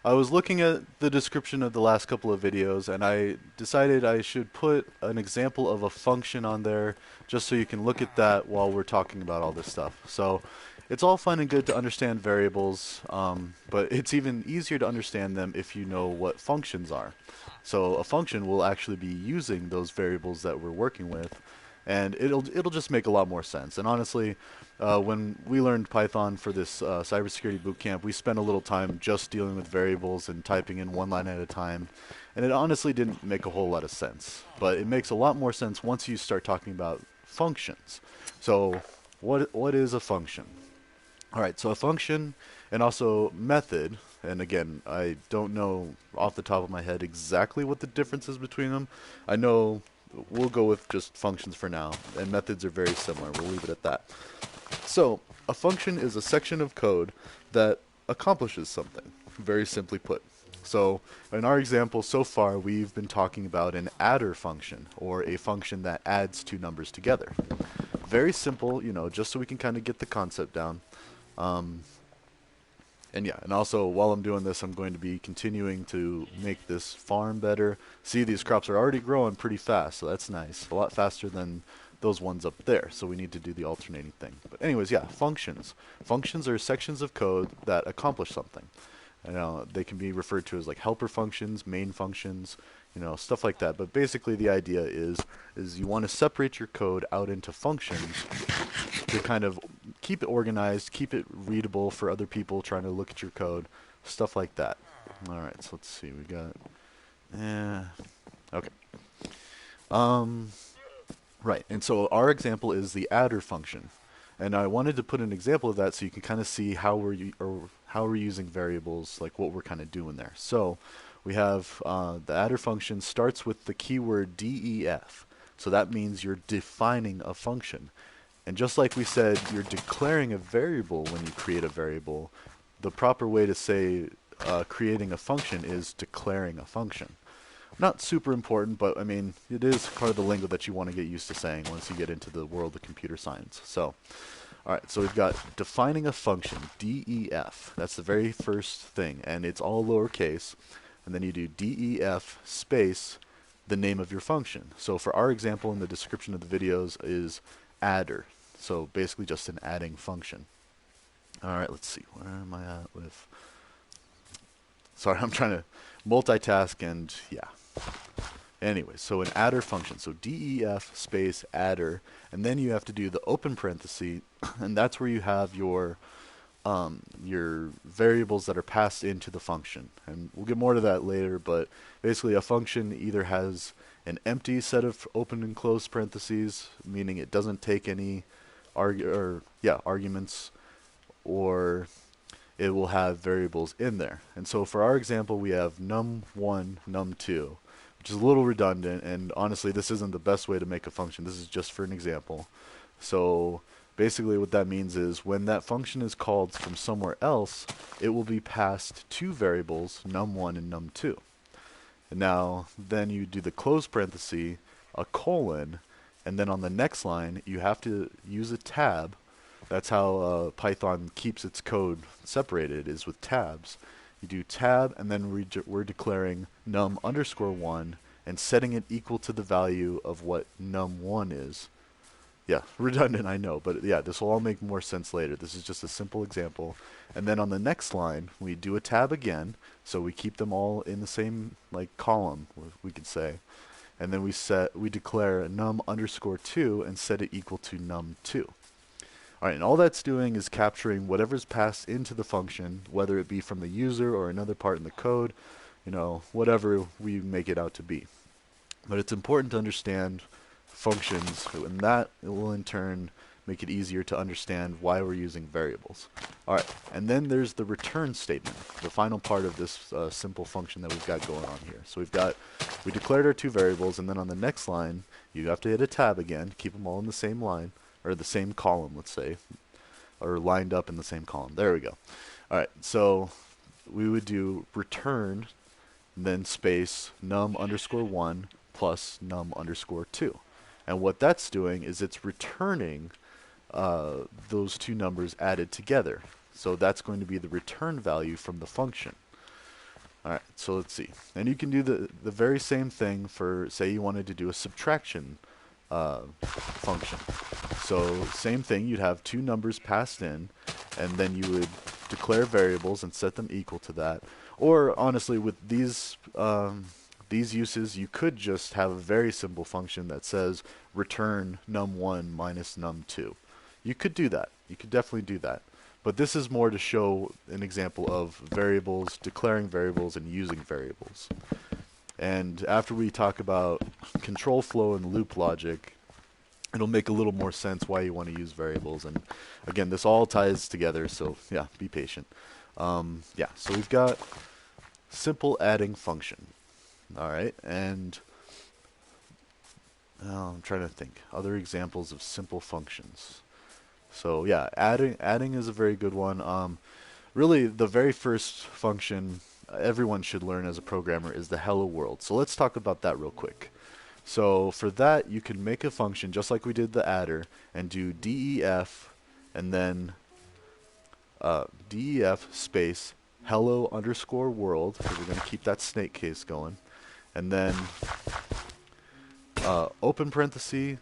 I was looking at the description of the last couple of videos and I decided I should put an example of a function on there just so you can look at that while we're talking about all this stuff. So it's all fun and good to understand variables, but it's even easier to understand them if you know what functions are. So a function will actually be using those variables that we're working with, and it'll just make a lot more sense. And honestly, when we learned Python for this cybersecurity bootcamp, we spent a little time just dealing with variables and typing in one line at a time, and it honestly didn't make a whole lot of sense. But it makes a lot more sense once you start talking about functions. So what is a function? All right, so a function and also method, and again, I don't know off the top of my head exactly what the difference is between them. I know we'll go with just functions for now, and methods are very similar. We'll leave it at that. So, a function is a section of code that accomplishes something, very simply put. So, in our example so far, we've been talking about an adder function, or a function that adds two numbers together. Very simple, just so we can kind of get the concept down. Um, and yeah, and also while I'm doing this, I'm going to be continuing to make this farm better. See, these crops are already growing pretty fast, so that's nice. A lot faster than those ones up there, so we need to do the alternating thing. But anyways, yeah, functions. Functions are sections of code that accomplish something. They can be referred to as like helper functions, main functions, stuff like that. But basically the idea is you want to separate your code out into functions to kind of keep it organized, keep it readable for other people trying to look at your code, stuff like that. All right, so let's see. We got, okay. Um, right, and so our example is the adder function, and I wanted to put an example of that so you can kind of see how we're using variables, like what we're kind of doing there. So we have the adder function starts with the keyword def, so that means you're defining a function. And just like we said, you're declaring a variable when you create a variable. The proper way to say creating a function is declaring a function. Not super important, but I mean, it is part of the lingo that you want to get used to saying once you get into the world of computer science. So, all right, so we've got defining a function, def. That's the very first thing, and it's all lowercase. And then you do def space the name of your function. So for our example in the description of the videos is adder. So basically just an adding function. All right, let's see. Where am I at with... Sorry, I'm trying to multitask and yeah. Anyway, so an adder function. So def space adder, and then you have to do the open parenthesis, and that's where you have your variables that are passed into the function. And we'll get more to that later, but basically a function either has an empty set of open and closed parentheses, meaning it doesn't take any arguments, or it will have variables in there. And so for our example, we have num1, num2, which is a little redundant, and honestly, this isn't the best way to make a function. This is just for an example. So basically what that means is when that function is called from somewhere else, it will be passed two variables, num1 and num2. And now then you do the close parenthesis, a colon, and then on the next line you have to use a tab. That's how Python keeps its code separated, is with tabs. You do tab, and then we're declaring num underscore 1 and setting it equal to the value of what num1 is. Yeah, redundant, I know, but yeah, this will all make more sense later. This is just a simple example. And then on the next line, we do a tab again, so we keep them all in the same like column, we could say. And then we declare num underscore 2 and set it equal to num2. All right, and all that's doing is capturing whatever's passed into the function, whether it be from the user or another part in the code, whatever we make it out to be. But it's important to understand functions, and that will in turn make it easier to understand why we're using variables. All right, and then there's the return statement, the final part of this simple function that we've got going on here. So we declared our two variables, and then on the next line, you have to hit a tab again, keep them all in the same line, or the same column, let's say, or lined up in the same column. There we go. All right, so we would do return, then space num underscore 1 plus num underscore 2. And what that's doing is it's returning those two numbers added together. So that's going to be the return value from the function. Alright, so let's see. And you can do the very same thing for, say you wanted to do a subtraction function. So same thing, you'd have two numbers passed in, and then you would declare variables and set them equal to that. Or honestly, with these uses, you could just have a very simple function that says return num1 minus num2. You could do that. You could definitely do that. But this is more to show an example of variables, declaring variables, and using variables. And after we talk about control flow and loop logic, it'll make a little more sense why you want to use variables. And again, this all ties together, so yeah, be patient. Yeah, so we've got simple adding function. All right, and I'm trying to think other examples of simple functions. So yeah, adding is a very good one. Really, the very first function everyone should learn as a programmer is the hello world. So let's talk about that real quick. So for that, you can make a function just like we did the adder and do def and then def space hello underscore world, because we're going to keep that snake case going, and then open parenthesis,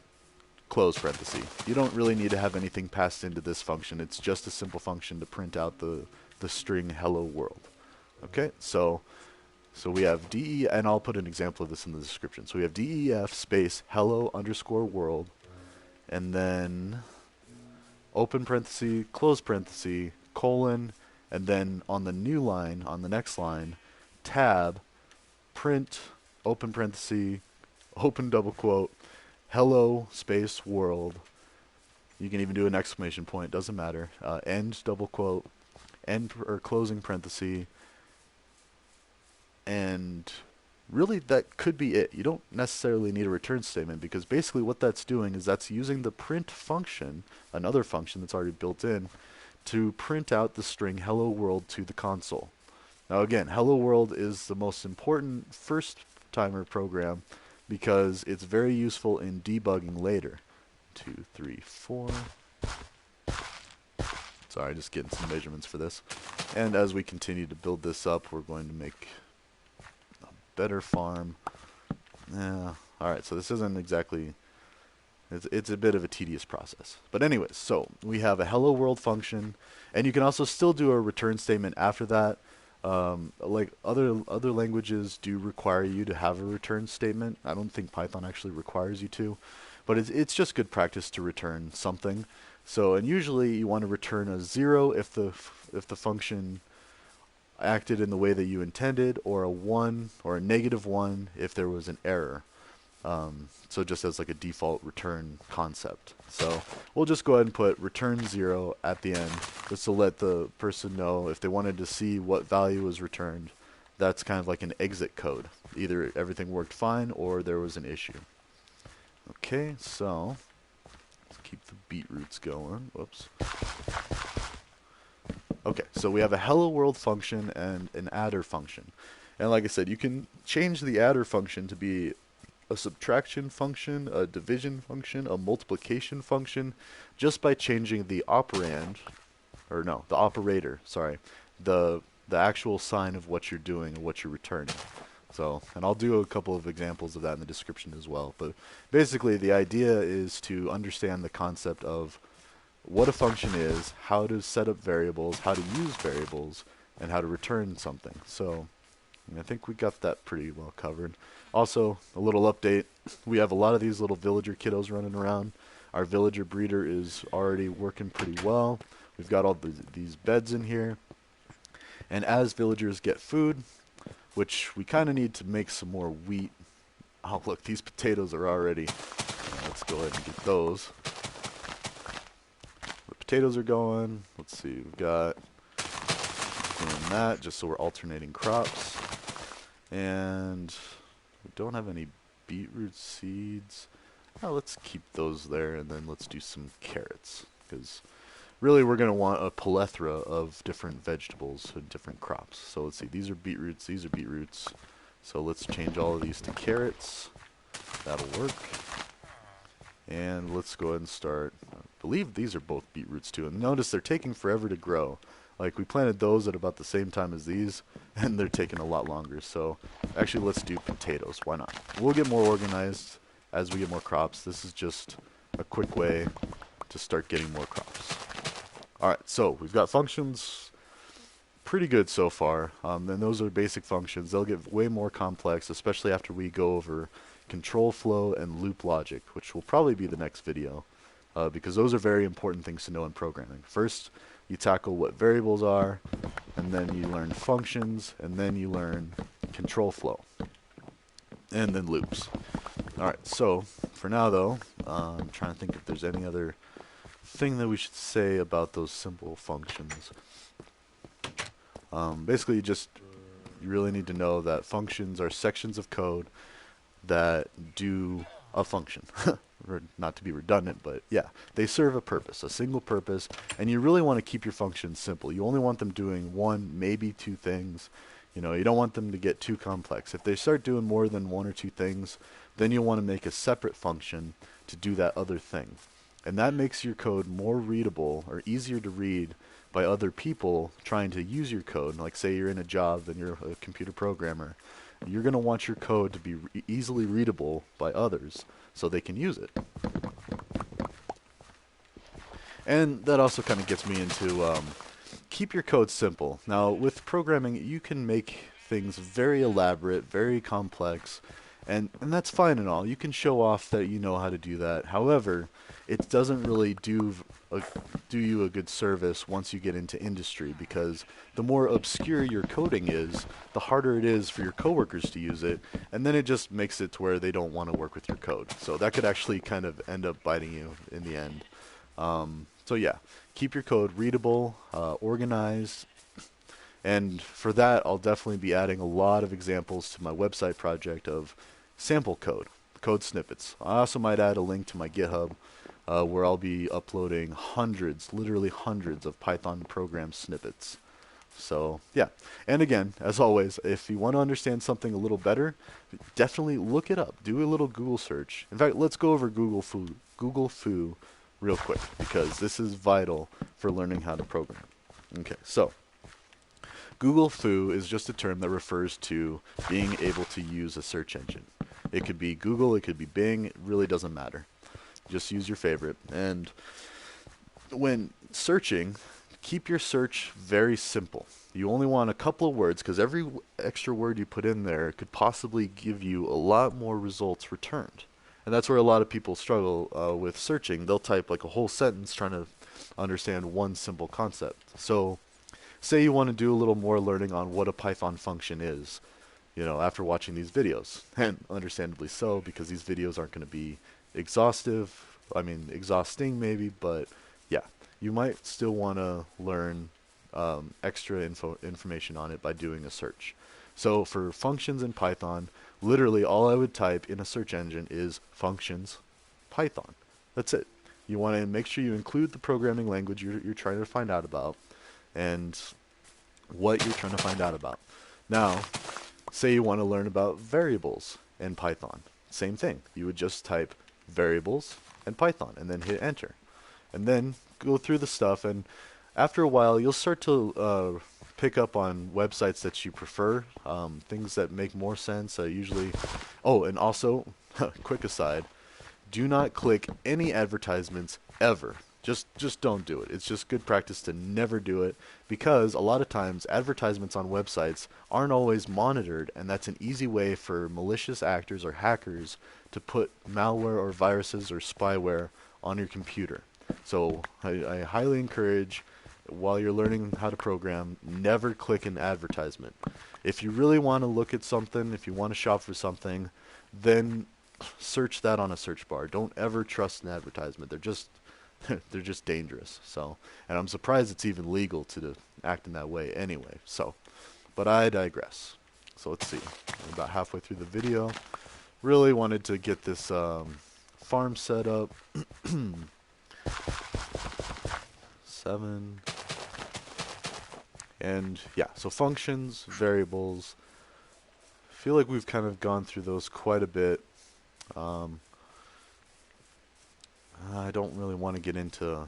close parenthesis. You don't really need to have anything passed into this function. It's just a simple function to print out the string hello world. Okay, so we have and I'll put an example of this in the description. So we have def space hello underscore world, and then open parenthesis, close parenthesis, colon, and then on the new line, on the next line, tab, print, open parenthesis, open double quote, hello space world. You can even do an exclamation point, doesn't matter. End double quote, end or closing parenthesis, and really that could be it. You don't necessarily need a return statement, because basically what that's doing is that's using the print function, another function that's already built in, to print out the string hello world to the console. Now again, hello world is the most important first timer program because it's very useful in debugging later. 2, 3, 4. Sorry, just getting some measurements for this. And as we continue to build this up, we're going to make a better farm. Yeah. Alright, so this isn't exactly... It's a bit of a tedious process. But anyways, so we have a hello world function, and you can also still do a return statement after that. Like other languages do require you to have a return statement. I don't think Python actually requires you to, but it's just good practice to return something. So, and usually you want to return a 0 if the function acted in the way that you intended, or a 1 or a -1 if there was an error. So just as like a default return concept. So we'll just go ahead and put return 0 at the end, just to let the person know if they wanted to see what value was returned. That's kind of like an exit code. Either everything worked fine or there was an issue. Okay, so let's keep the beetroots going. Whoops. Okay, so we have a hello world function and an adder function. And like I said, you can change the adder function to be a subtraction function, a division function, a multiplication function, just by changing the operand, or no, the operator, sorry, the actual sign of what you're doing and what you're returning. So, and I'll do a couple of examples of that in the description as well. But basically, the idea is to understand the concept of what a function is, how to set up variables, how to use variables, and how to return something. So, I think we got that pretty well covered. Also, a little update. We have a lot of these little villager kiddos running around. Our villager breeder is already working pretty well. We've got all these beds in here. And as villagers get food, which we kind of need to make some more wheat. Oh, look, these potatoes are already... let's go ahead and get those. The potatoes are going. Let's see, we've got doing that just so we're alternating crops. And we don't have any beetroot seeds. Oh, let's keep those there, and then let's do some carrots, because really we're going to want a plethora of different vegetables and different crops. So let's see, these are beetroots, these are beetroots. So let's change all of these to carrots. That'll work. And let's go ahead and start. I believe these are both beetroots too. And notice they're taking forever to grow. Like, we planted those at about the same time as these, and they're taking a lot longer. So actually, let's do potatoes. Why not? We'll get more organized as we get more crops. This is just a quick way to start getting more crops. Alright, so we've got functions pretty good so far. And those are basic functions. They'll get way more complex, especially after we go over control flow and loop logic, which will probably be the next video, because those are very important things to know in programming. First, you tackle what variables are, and then you learn functions, and then you learn control flow, and then loops. Alright, so for now though, I'm trying to think if there's any other thing that we should say about those simple functions. Basically, you really need to know that functions are sections of code that do a function. Or not to be redundant, but yeah, they serve a purpose, a single purpose, and you really want to keep your functions simple. You only want them doing one, maybe two things. You know, you don't want them to get too complex. If they start doing more than one or two things, then you'll want to make a separate function to do that other thing. And that makes your code more readable or easier to read by other people trying to use your code. Like say you're in a job and you're a computer programmer. You're going to want your code to be easily readable by others so they can use it. And that also kind of gets me into keep your code simple. Now with programming you can make things very elaborate, very complex, and that's fine and all. You can show off that you know how to do that. However, it doesn't really do you a good service once you get into industry, because the more obscure your coding is, the harder it is for your coworkers to use it, and then it just makes it to where they don't want to work with your code. So that could actually kind of end up biting you in the end. So yeah, keep your code readable, organized, and for that I'll definitely be adding a lot of examples to my website project of sample code snippets. I also might add a link to my GitHub where I'll be uploading hundreds, literally hundreds of Python program snippets. So yeah, and again, as always, if you want to understand something a little better, definitely look it up. Do a little Google search. In fact, let's go over Google Foo real quick, because this is vital for learning how to program. Okay, so Google Foo is just a term that refers to being able to use a search engine. It could be Google, it could be Bing, it really doesn't matter. Just use your favorite. And when searching, keep your search very simple. You only want a couple of words, because every extra word you put in there could possibly give you a lot more results returned. And that's where a lot of people struggle with searching. They'll type like a whole sentence trying to understand one simple concept. So say you want to do a little more learning on what a Python function is, you know, after watching these videos. And understandably so, because these videos aren't going to be exhaustive. I mean, exhausting maybe, but yeah, you might still want to learn extra information on it by doing a search. So for functions in Python, literally all I would type in a search engine is functions Python. That's it. You want to make sure you include the programming language you're trying to find out about and what you're trying to find out about. Now, say you want to learn about variables in Python. Same thing. You would just type variables and Python and then hit enter. And then go through the stuff, and after a while you'll start to pick up on websites that you prefer, things that make more sense. Usually, oh, and also, quick aside, do not click any advertisements ever. Just don't do it. It's just good practice to never do it, because a lot of times advertisements on websites aren't always monitored, and that's an easy way for malicious actors or hackers to put malware or viruses or spyware on your computer. So I highly encourage, while you're learning how to program, never click an advertisement. If you really want to look at something, if you want to shop for something, then search that on a search bar. Don't ever trust an advertisement. They're just dangerous. So, and I'm surprised it's even legal to act in that way anyway. So, but I digress. So let's see. I'm about halfway through the video. Really wanted to get this farm set up. 7. And yeah, so functions, variables. I feel like we've kind of gone through those quite a bit. I don't really want to get into...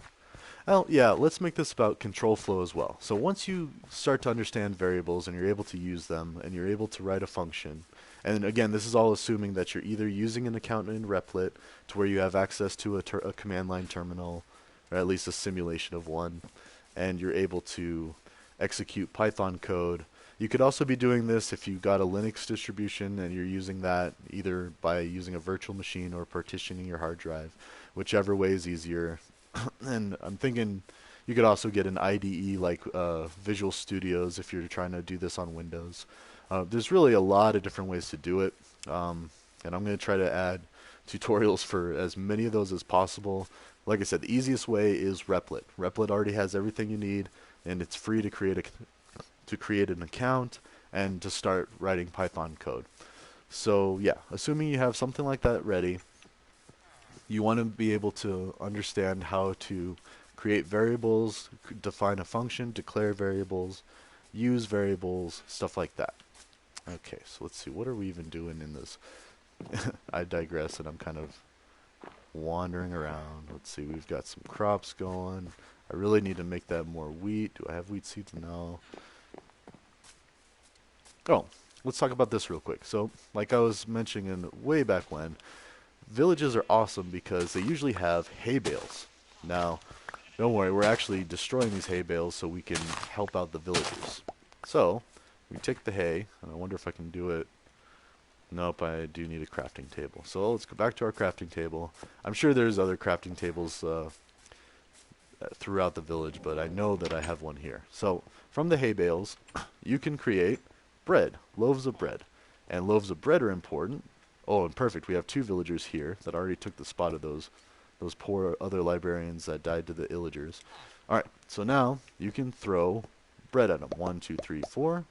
Oh, yeah, let's make this about control flow as well. So once you start to understand variables and you're able to use them and you're able to write a function, and again, this is all assuming that you're either using an account in Replit to where you have access to a command line terminal, or at least a simulation of one, and you're able to execute Python code. You could also be doing this if you got a Linux distribution and you're using that either by using a virtual machine or partitioning your hard drive, whichever way is easier. And I'm thinking you could also get an IDE like Visual Studios if you're trying to do this on Windows. There's really a lot of different ways to do it, and I'm going to try to add tutorials for as many of those as possible. Like I said, the easiest way is Replit. Replit already has everything you need, and it's free to create an account and to start writing Python code. So yeah, assuming you have something like that ready, you want to be able to understand how to create variables, define a function, declare variables, use variables, stuff like that. Okay, so let's see, what are we even doing in this? I digress and I'm kind of wandering around. Let's see, we've got some crops going. I really need to make that more wheat. Do I have wheat seeds? No. Oh, let's talk about this real quick. So, like I was mentioning way back when, villages are awesome because they usually have hay bales. Now, don't worry, we're actually destroying these hay bales so we can help out the villagers. So, we take the hay, and I wonder if I can do it. Nope, I do need a crafting table. So let's go back to our crafting table. I'm sure there's other crafting tables throughout the village, but I know that I have one here. So, from the hay bales, you can create bread, loaves of bread. And loaves of bread are important. Oh, and perfect. We have two villagers here that already took the spot of those poor other librarians that died to the illagers. All right, so now you can throw bread at them. 1, 2, 3, 4.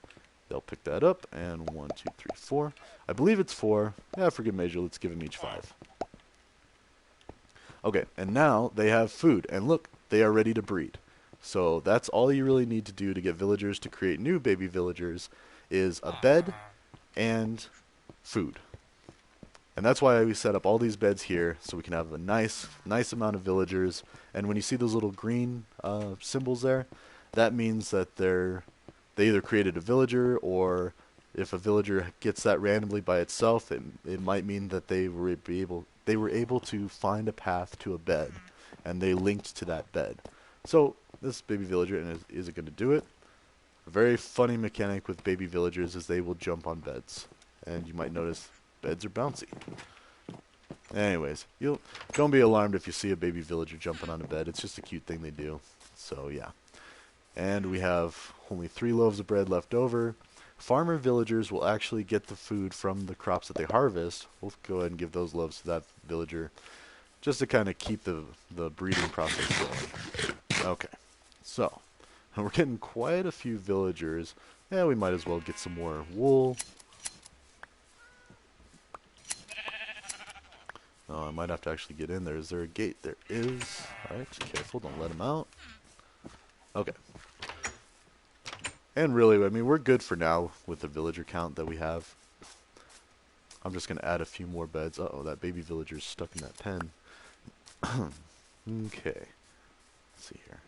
They'll pick that up, and 1, 2, 3, 4. I believe it's 4. Yeah, for good measure, let's give them each 5. Okay, and now they have food, and look, they are ready to breed. So that's all you really need to do to get villagers to create new baby villagers is a bed and food. And that's why we set up all these beds here, so we can have a nice amount of villagers. And when you see those little green symbols there, that means that they either created a villager, or if a villager gets that randomly by itself, it might mean that they were able to find a path to a bed, and they linked to that bed. So this baby villager, and is it going to do it? A very funny mechanic with baby villagers is they will jump on beds, and you might notice beds are bouncy. Anyways, don't be alarmed if you see a baby villager jumping on a bed. It's just a cute thing they do. So yeah. And we have only 3 loaves of bread left over. Farmer villagers will actually get the food from the crops that they harvest. We'll go ahead and give those loaves to that villager just to kind of keep the breeding process going. Okay, so we're getting quite a few villagers. Yeah, we might as well get some more wool. Oh, I might have to actually get in there. Is there a gate? There is. Alright, careful, don't let him out. Okay. And really, I mean, we're good for now with the villager count that we have. I'm just going to add a few more beds. Uh-oh, that baby villager's stuck in that pen. Okay. Let's see here.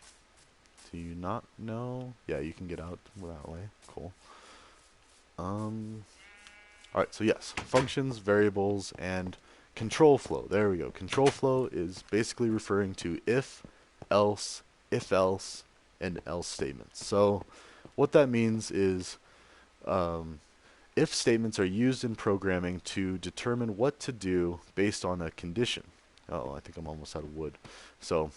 Do you not know? Yeah, you can get out that way. Cool. Alright, so yes. Functions, variables, and control flow. There we go. Control flow is basically referring to if, else, and else statements. So what that means is if statements are used in programming to determine what to do based on a condition. Oh, I think I'm almost out of wood. So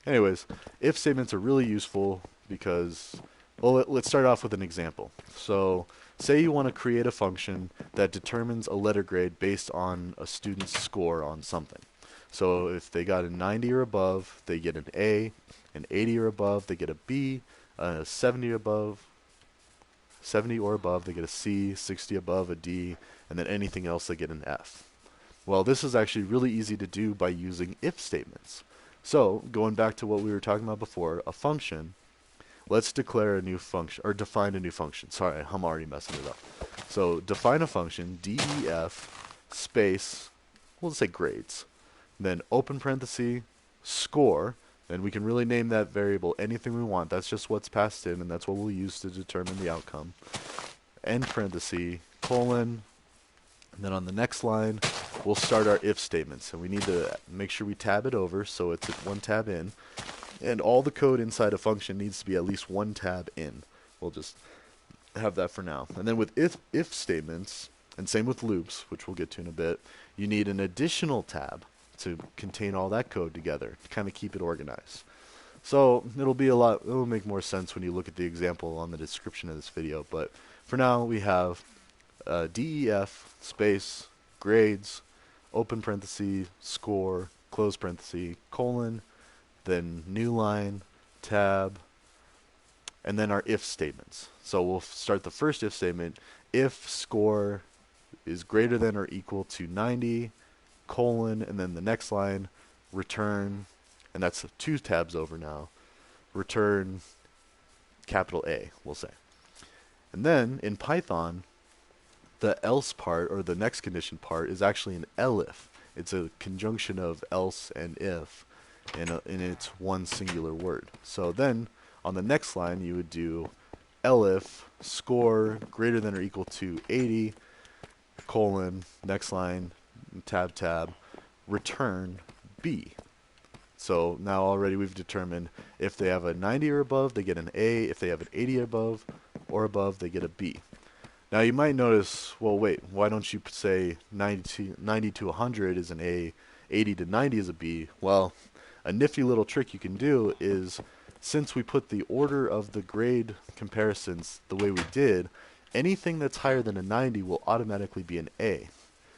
anyways, if statements are really useful because, well, let's start off with an example. So say you want to create a function that determines a letter grade based on a student's score on something. So if they got a 90 or above, they get an A, an 80 or above, they get a B, 70 or above, they get a C, 60 above, a D, and then anything else they get an F. Well, this is actually really easy to do by using if statements. So, going back to what we were talking about before, a function, let's declare a new function, or define a new function. Sorry, I'm already messing it up. So, define a function, def, space, we'll say grades. Then open parenthesis, score, And we can really name that variable anything we want. That's just what's passed in, and that's what we'll use to determine the outcome. End parenthesis, colon, and then on the next line, we'll start our if statements. And we need to make sure we tab it over so it's one tab in. And all the code inside a function needs to be at least one tab in. We'll just have that for now. And then with if statements, and same with loops, which we'll get to in a bit, you need an additional tab to contain all that code together to kind of keep it organized. So it'll make more sense when you look at the example on the description of this video. But for now, we have def space grades, open parenthesis, score, close parenthesis, colon, then new line, tab, and then our if statements. So we'll start the first if statement. If score is greater than or equal to 90, colon, and then the next line, return, and that's 2 tabs over now, return capital A, we'll say. And then in Python, the else part, or the next condition part, is actually an elif. It's a conjunction of else and if in its one singular word. So then on the next line, you would do elif score greater than or equal to 80, colon, next line, tab, return B. So now already we've determined if they have a 90 or above, they get an A. If they have an 80 or above, they get a B. Now you might notice, well, wait, why don't you say 90 to 100 is an A, 80 to 90 is a B? Well, a nifty little trick you can do is, since we put the order of the grade comparisons the way we did, anything that's higher than a 90 will automatically be an A.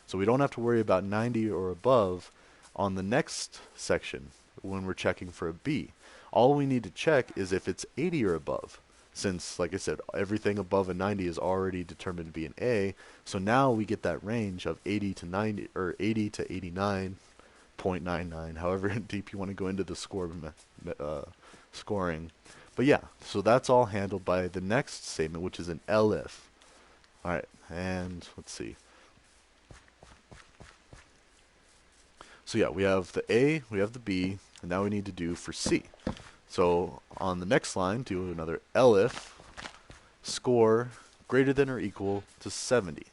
So we don't have to worry about 90 or above on the next section when we're checking for a B. All we need to check is if it's 80 or above, since, like I said, everything above a 90 is already determined to be an A. So now we get that range of 80 to 90, or 80 to 89.99, however deep you want to go into the scoring. But yeah, so that's all handled by the next statement, which is an elif. All right, and let's see. So yeah, we have the A, we have the B, and now we need to do for C. So on the next line, do another elif score greater than or equal to 70,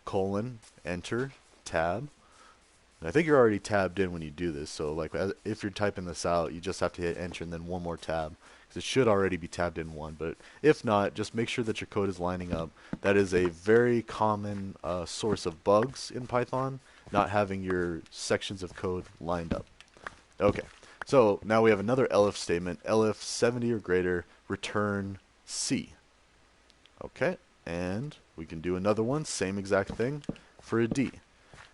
colon, enter, tab. And I think you're already tabbed in when you do this, so like if you're typing this out, you just have to hit enter and then one more tab, because it should already be tabbed in one. But if not, just make sure that your code is lining up. That is a very common source of bugs in Python, not having your sections of code lined up. Okay, so now we have another elif statement, elif 70 or greater, return C. Okay, and we can do another one, same exact thing, for a D.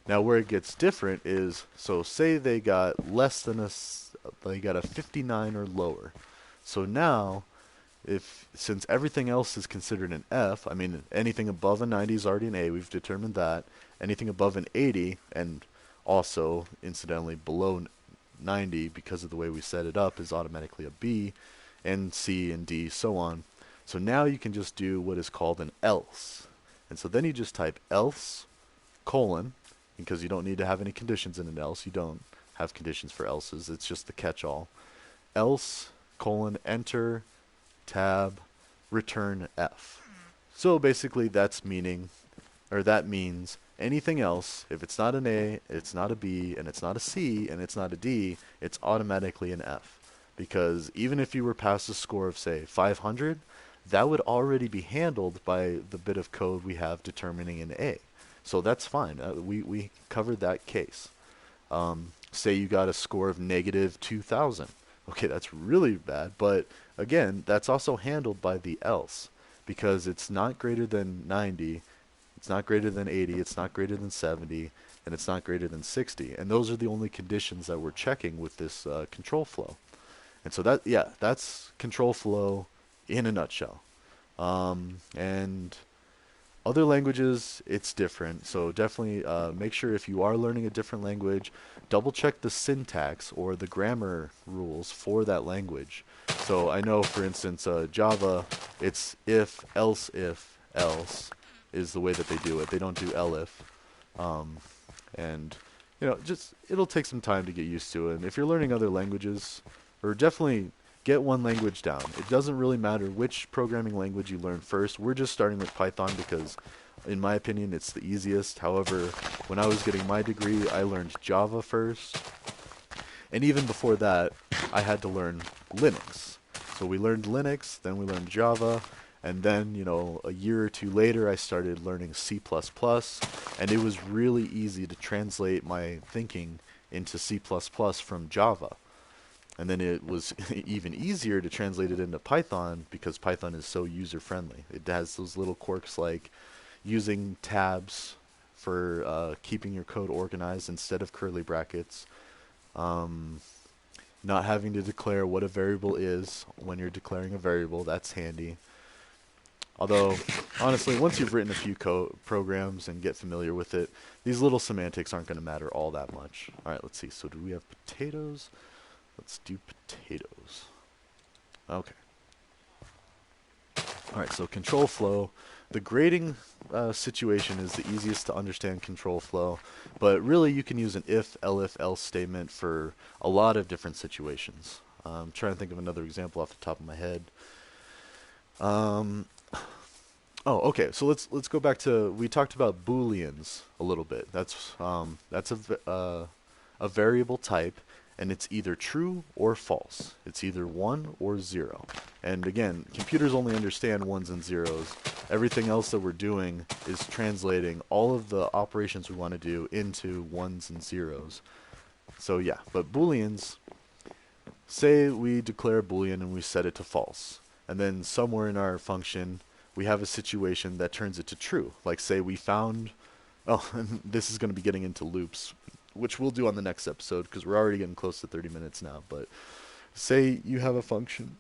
Now where it gets different is, so say they got they got a 59 or lower. So now, since everything else is considered an F, I mean anything above a 90 is already an A, we've determined that. Anything above an 80, and also incidentally below 90, because of the way we set it up, is automatically a B, and C and D, so on. So now you can just do what is called an else. And so then you just type else, colon, because you don't need to have any conditions in an else. You don't have conditions for else's. It's just the catch-all. Else, colon, enter, tab, return F. So basically that means anything else, if it's not an A, it's not a B, and it's not a C, and it's not a D, it's automatically an F. Because even if you were past a score of, say, 500, that would already be handled by the bit of code we have determining an A. So that's fine. We covered that case. Say you got a score of negative 2,000. Okay, that's really bad, but again, that's also handled by the else, because it's not greater than 90, it's not greater than 80, it's not greater than 70, and it's not greater than 60. And those are the only conditions that we're checking with this control flow. And so that's control flow in a nutshell. And other languages, it's different. So definitely make sure, if you are learning a different language, double check the syntax or the grammar rules for that language. So I know, for instance, Java, it's if, else is the way that they do it. They don't do elif. And, just, it'll take some time to get used to it. And if you're learning other languages, or definitely get one language down. It doesn't really matter which programming language you learn first. We're just starting with Python because, in my opinion, it's the easiest. However, when I was getting my degree, I learned Java first. And even before that, I had to learn Linux. So we learned Linux, then we learned Java, and then, a year or two later, I started learning C++, and it was really easy to translate my thinking into C++ from Java. And then it was even easier to translate it into Python because Python is so user-friendly. It has those little quirks like using tabs for keeping your code organized instead of curly brackets. Um, Not having to declare what a variable is when you're declaring a variable, that's handy. Although, honestly, once you've written a few programs and get familiar with it, these little semantics aren't going to matter all that much. Alright, let's see. So do we have potatoes? Let's do potatoes. Okay. Alright, so control flow. The grading situation is the easiest to understand control flow, but really you can use an if, elif, else statement for a lot of different situations. I'm trying to think of another example off the top of my head. Oh, okay. So let's go back to, we talked about booleans a little bit. That's a variable type, and it's either true or false. It's either 1 or 0. And again, computers only understand ones and zeros. Everything else that we're doing is translating all of the operations we want to do into ones and zeros. So yeah, but booleans, say we declare a boolean and we set it to false. And then somewhere in our function, we have a situation that turns it to true. Like say we found, oh, this is going to be getting into loops, which we'll do on the next episode because we're already getting close to 30 minutes now. But say you have a function,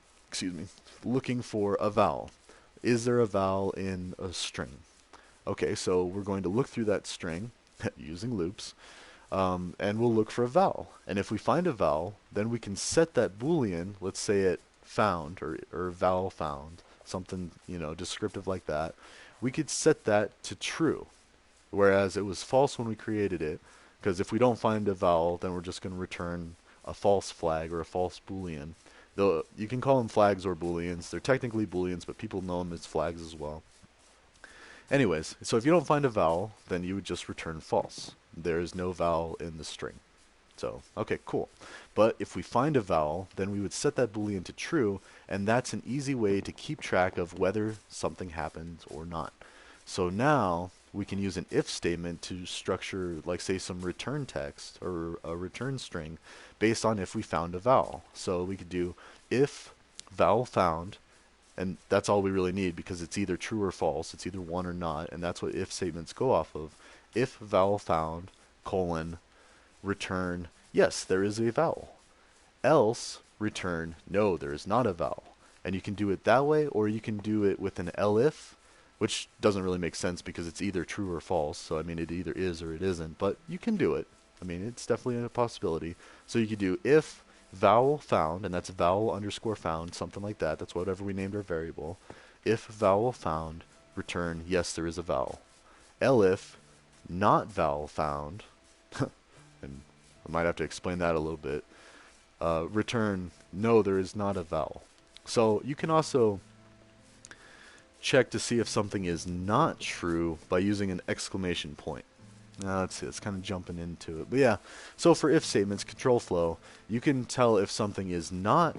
looking for a vowel. Is there a vowel in a string? Okay, so we're going to look through that string using loops, and we'll look for a vowel. And if we find a vowel, then we can set that boolean, let's say it found or vowel found, something descriptive like that. We could set that to true, whereas it was false when we created it. Because if we don't find a vowel, then we're just going to return a false flag or a false boolean. Though you can call them flags or booleans. They're technically booleans, but people know them as flags as well. Anyways, so if you don't find a vowel, then you would just return false. There is no vowel in the string. So, okay, cool. But if we find a vowel, then we would set that boolean to true, and that's an easy way to keep track of whether something happens or not. So now we can use an if statement to structure, like say, some return text or a return string based on if we found a vowel. So we could do if vowel found, and that's all we really need because it's either true or false. It's either one or not, and that's what if statements go off of. If vowel found, colon, return, yes, there is a vowel. Else, return, no, there is not a vowel. And you can do it that way, or you can do it with an elif, which doesn't really make sense because it's either true or false. So, I mean, it either is or it isn't, but you can do it. I mean, it's definitely a possibility. So you could do if vowel found, and that's vowel underscore found, something like that. That's whatever we named our variable. If vowel found, return, yes, there is a vowel. Elif, not vowel found, and I might have to explain that a little bit. Return, no, there is not a vowel. So you can also check to see if something is not true by using an exclamation point. Now let's see, it's kind of jumping into it. But yeah, so for if statements, control flow, you can tell if something is not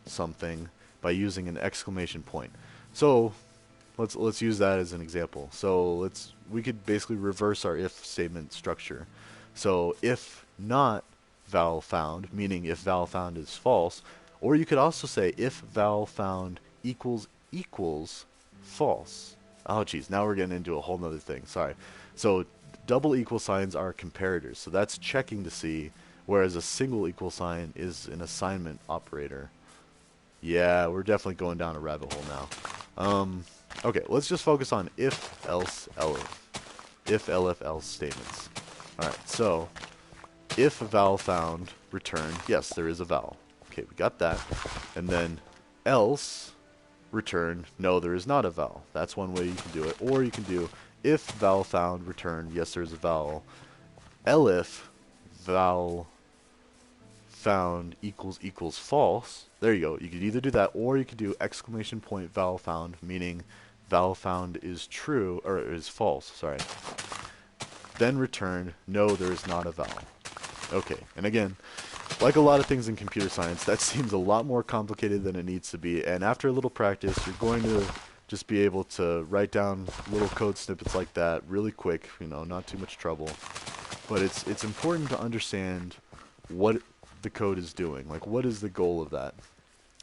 something by using an exclamation point. So let's use that as an example. So we could basically reverse our if statement structure. So if not vowel found, meaning if vowel found is false, or you could also say if vowel found equals false. Oh geez, now we're getting into a whole nother thing. Sorry. So double equal signs are comparators. So that's checking to see, whereas a single equal sign is an assignment operator. Yeah, we're definitely going down a rabbit hole now. Okay, let's just focus on if, else, elif. If, elif, else statements. Alright, so if a vowel found, return, yes, there is a vowel. Okay, we got that. And then else, return, no, there is not a vowel. That's one way you can do it. Or you can do if vowel found, return, yes, there is a vowel. Elif, vowel found equals false. There you go. You could either do that or you could do exclamation point val found, meaning val found is true or is false, sorry. Then return no, there is not a val. Okay, and again, like a lot of things in computer science, that seems a lot more complicated than it needs to be, and after a little practice, you're going to just be able to write down little code snippets like that really quick, you know, not too much trouble. But it's important to understand what the code is doing, like what is the goal of that.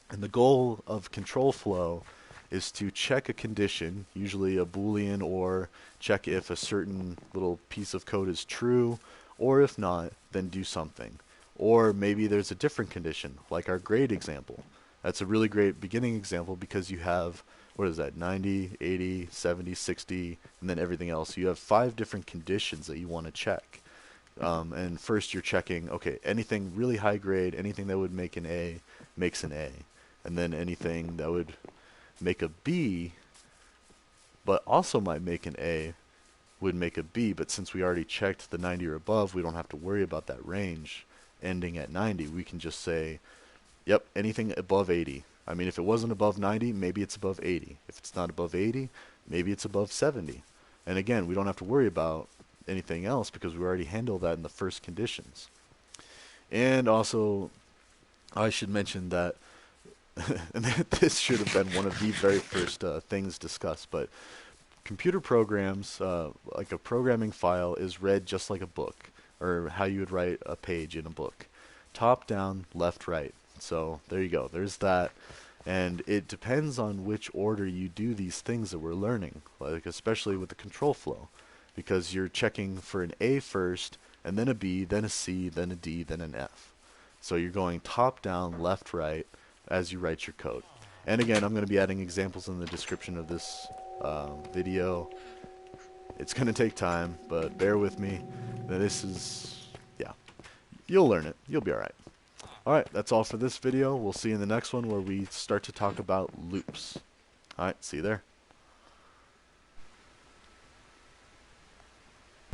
And the goal of control flow is to check a condition, usually a Boolean, or check if a certain little piece of code is true, or if not, then do something. Or maybe there's a different condition, like our grade example. That's a really great beginning example because you have, what is that, 90, 80, 70, 60, and then everything else. You have 5 different conditions that you want to check. And first you're checking, okay, anything really high grade, anything that would make an A, makes an A. And then anything that would make a B, but also might make an A, would make a B. But since we already checked the 90 or above, we don't have to worry about that range ending at 90. We can just say, yep, anything above 80. I mean, if it wasn't above 90, maybe it's above 80. If it's not above 80, maybe it's above 70. And again, we don't have to worry about anything else because we already handled that in the first conditions. And also, I should mention that and this should have been one of the very first things discussed, but computer programs, like a programming file, is read just like a book, or how you would write a page in a book. Top, down, left, right. So there you go. There's that. And it depends on which order you do these things that we're learning, like especially with the control flow, because you're checking for an A first, and then a B, then a C, then a D, then an F. So you're going top, down, left, right, as you write your code. And again, I'm going to be adding examples in the description of this video. It's going to take time, but bear with me. This is, yeah, you'll learn it. You'll be alright. Alright, that's all for this video. We'll see you in the next one where we start to talk about loops. Alright, see you there.